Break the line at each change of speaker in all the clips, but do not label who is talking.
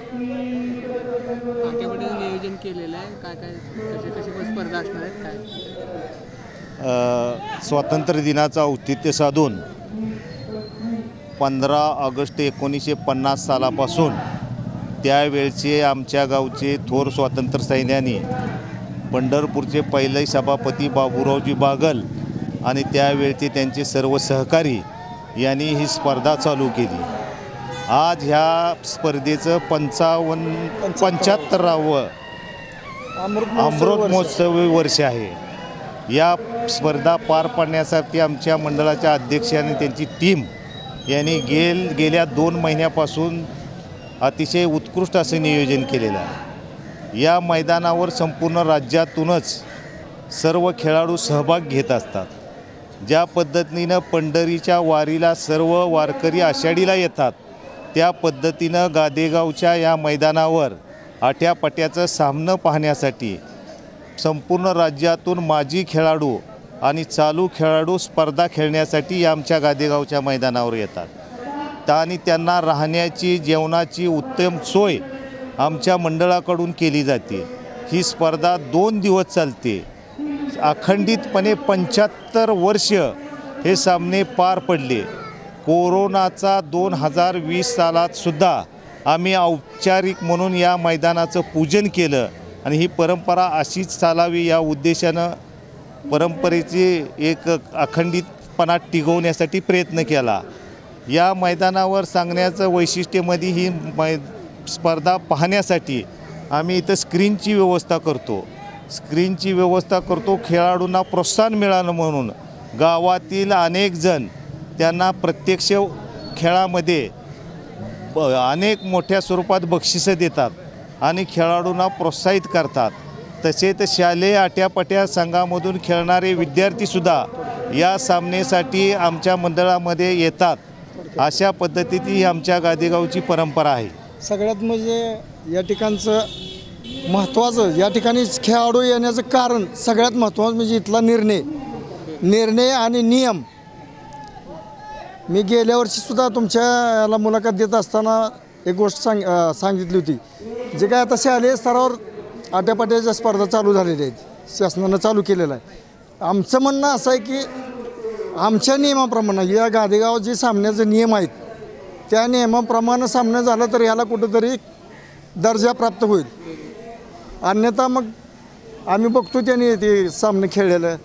आट्यापाट्याचं नियोजन केलेलं आहे काय काय कशी कशी स्पर्धा असणार आहेत काय?
स्वातंत्र्य दिनाचं औचित्य साधून 15 ऑगस्ट 1950 सालापासून त्यावेळचे आमच्या गावचे थोर स्वातंत्र्य सैन्यानी पंढरपूरचे पहिले सभापती बाबूरावजी बागल आणि त्यावेळचे त्यांचे सर्व सहकारी यांनी ही स्पर्धा चालू केली। आज ह्या स्पर्धेचं 75वावं अमृत महोत्सवी वर्ष आहे। या स्पर्धा पार पाडण्यासाठी आमच्या मंडळाच्या अध्यक्ष आणि त्यांची टीम यांनी गेल्या 2 महिन्यापासून अतिशय उत्कृष्ट असे नियोजन केलेलं आहे। या मैदानावर संपूर्ण राज्यातूनच सर्व खेळाडू सहभाग घेत असतात। ज्या पद्धतीनं पंढरीच्या वारीला सर्व वारकरी आषाढीला येतात त्या पद्धतीनं गादेगावच्या या मैदानावर आट्यापाट्याचं सामनं पाहण्यासाठी संपूर्ण राज्यातून माजी खेळाडू आणि चालू खेळाडू स्पर्धा खेळण्यासाठी आमच्या गादेगावच्या मैदानावर येतात आणि त्यांना राहण्याची जेवणाची उत्तम सोय आमच्या मंडळाकडून केली जाते। ही स्पर्धा 2 दिवस चालते। अखंडितपणे 75 वर्ष हे सामने पार पडले। कोरोनाचा 2020 सालात सुद्धा आम्ही औपचारिक म्हणून या मैदानाचं पूजन केलं आणि ही परंपरा अशीच चालावी या उद्देशानं परंपरेची एक अखंडितपणा टिकवण्यासाठी प्रयत्न केला। या मैदानावर सांगण्याचं वैशिष्ट्यमध्ये ही स्पर्धा पाहण्यासाठी आम्ही इथं स्क्रीनची व्यवस्था करतो। खेळाडूंना प्रोत्साहन मिळालं म्हणून गावातील अनेक जण त्यांना प्रत्यक्ष खेळामध्ये अनेक मोठ्या स्वरूपात बक्षिसं देतात आणि खेळाडूंना प्रोत्साहित करतात। तसेच शालेय आट्यापाट्या संघामधून खेळणारे विद्यार्थीसुद्धा या सामनेसाठी आमच्या मंडळामध्ये येतात। अशा पद्धतीची ही आमच्या गादेगावची परंपरा आहे।
सगळ्यात म्हणजे या ठिकाणचं महत्त्वाचं या ठिकाणी खेळाडू येण्याचं कारण सगळ्यात महत्त्वाचं म्हणजे इथला निर्णय आणि नियम। मी गेल्या वर्षीसुद्धा तुमच्या याला मुलाखत देत असताना एक गोष्ट सांगितली होती, जे काय आता शालेय स्तरावर आट्यापाट्याच्या स्पर्धा चालू झालेल्या आहेत, शासनानं चालू केलेलं आहे। आमचं म्हणणं असं आहे की आमच्या नियमाप्रमाणे या गादेगाव जे सामन्याचे नियम आहेत त्या नियमाप्रमाणे सामना झाला तर याला कुठंतरी दर्जा प्राप्त होईल। अन्यथा मग आम्ही बघतो त्याने ते सामने खेळलेलं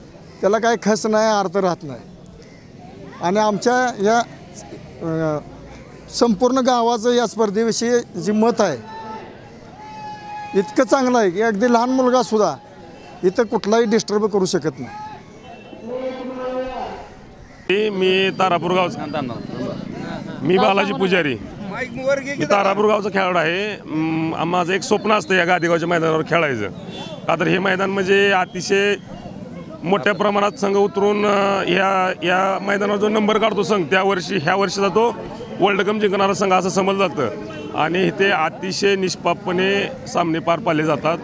त्याला काय खस नाही, अर्थ राहत नाही। आणि आमच्या या संपूर्ण गावाचं या स्पर्धेविषयी जे मत आहे इतकं चांगलं आहे की अगदी लहान मुलगासुद्धा इथं कुठलाही डिस्टर्ब करू शकत नाही।
मी तारापूर गावचा मी बालाजी पुजारी मी तारापूर गावचा खेळाडू आहे। माझं एक स्वप्न असतं या गादेगावच्या मैदानावर खेळायचं, का तर हे मैदान म्हणजे अतिशय मोठ्या प्रमाणात संघ उतरून या मैदानावर जो नंबर काढतो संघ ह्या वर्षीचा तो वर्ल्ड कप जिंकणारा संघ असं समजलं जातं। आणि ते अतिशय निष्पापपणे सामने पार पाडले जातात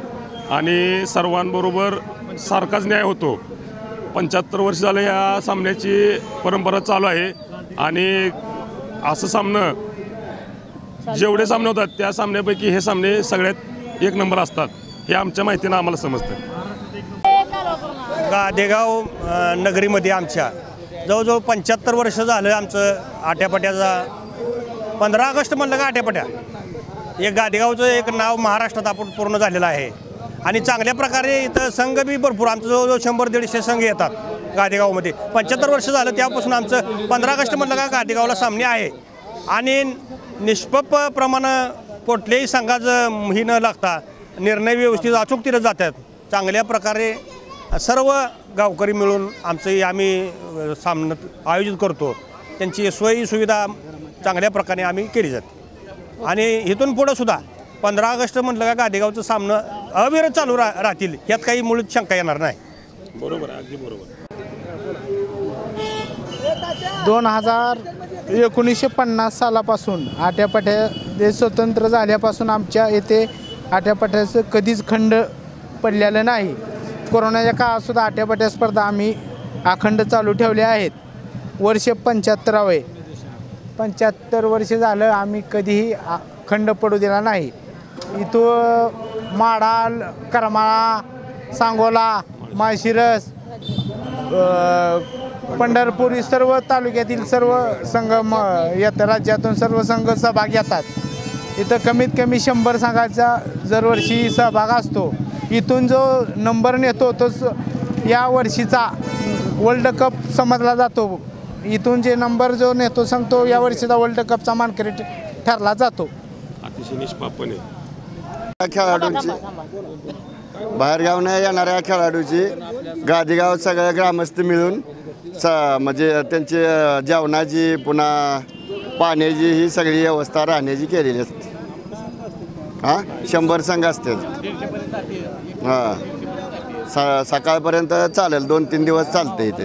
आणि सर्वांबरोबर सारखाच न्याय होतो। 75 वर्ष झालं या सामन्याची परंपरा चालू आहे आणि असं सामनं जेवढे सामने होतात त्या सामन्यापैकी हे सामने सगळ्यात 1 नंबर असतात हे आमच्या माहितीनं आम्हाला समजतं।
गादेगाव नगरीमध्ये आमच्या जवळजवळ 75 वर्ष झालं आमचं आट्यापाट्याचा 15 ऑगस्ट म्हणलं का आट्यापाट्या एक गादेगावचं एक नाव महाराष्ट्रात आपण पूर्ण झालेलं आहे। आणि चांगल्या प्रकारे इथं संघ बी भरपूर आमचं जवळजवळ 100-150 संघ येतात गादेगावमध्ये। 75 वर्ष झालं त्यापासून आमचं 15 ऑगस्ट म्हणलं का गादेगावला सामने आहे आणि निष्पक्ष प्रमाणे कुठल्याही संघाचं ही न लागता निर्णय व्यवस्थित अचूकतेनं जातात। चांगल्या प्रकारे सर्व गावकरी मिळून आमचं आम्ही सामना आयोजित करतो। त्यांची सोयी सुविधा चांगल्या प्रकारे आम्ही केली जाते आणि इथून पुढं सुद्धा 15 ऑगस्ट म्हटलं का गादेगावचं सामनं अविरत चालू राहतील यात काही मुळीच शंका येणार नाही।
बरोबर अगदी बरोबर।
1950 सालापासून आट्यापाट्या देश स्वतंत्र झाल्यापासून आमच्या येथे आट्यापाट्याचं कधीच खंड पडलेलं नाही। कोरोनाच्या काळातसुद्धा आट्यापाट्या स्पर्धा आम्ही अखंड चालू ठेवल्या आहेत। वर्ष 75 वर्ष झालं आम्ही कधीही खंड पडू दिला नाही इथं माडाल करमाळा सांगोला माळशिरस पंढरपूर ही सर्व तालुक्यातील सर्व संघ येतात राज्यातून सर्व संघ सहभाग घेतात इथं कमीत कमी 100 संघाचा दरवर्षी सहभाग असतो इथून जो नंबर नेतो तोच या वर्षीचा वर्ल्ड कप समजला जातो इथून जे नंबर जो नेतो सांगतो या वर्षीचा वर्ल्ड कपचा मानकरी ठरला जातो
अतिशय निष्पापणे
खेळाडूंची बाहेरगावनं येणाऱ्या खेळाडूची गादीगाव सगळे ग्रामस्थ मिळून म्हणजे त्यांची जेवणाची पुन्हा पाण्याची ही सगळी व्यवस्था राहण्याची केलेली असते हां 100 संघ असतात हां सकाळपर्यंत चालेल 2-3 दिवस चालतं इथे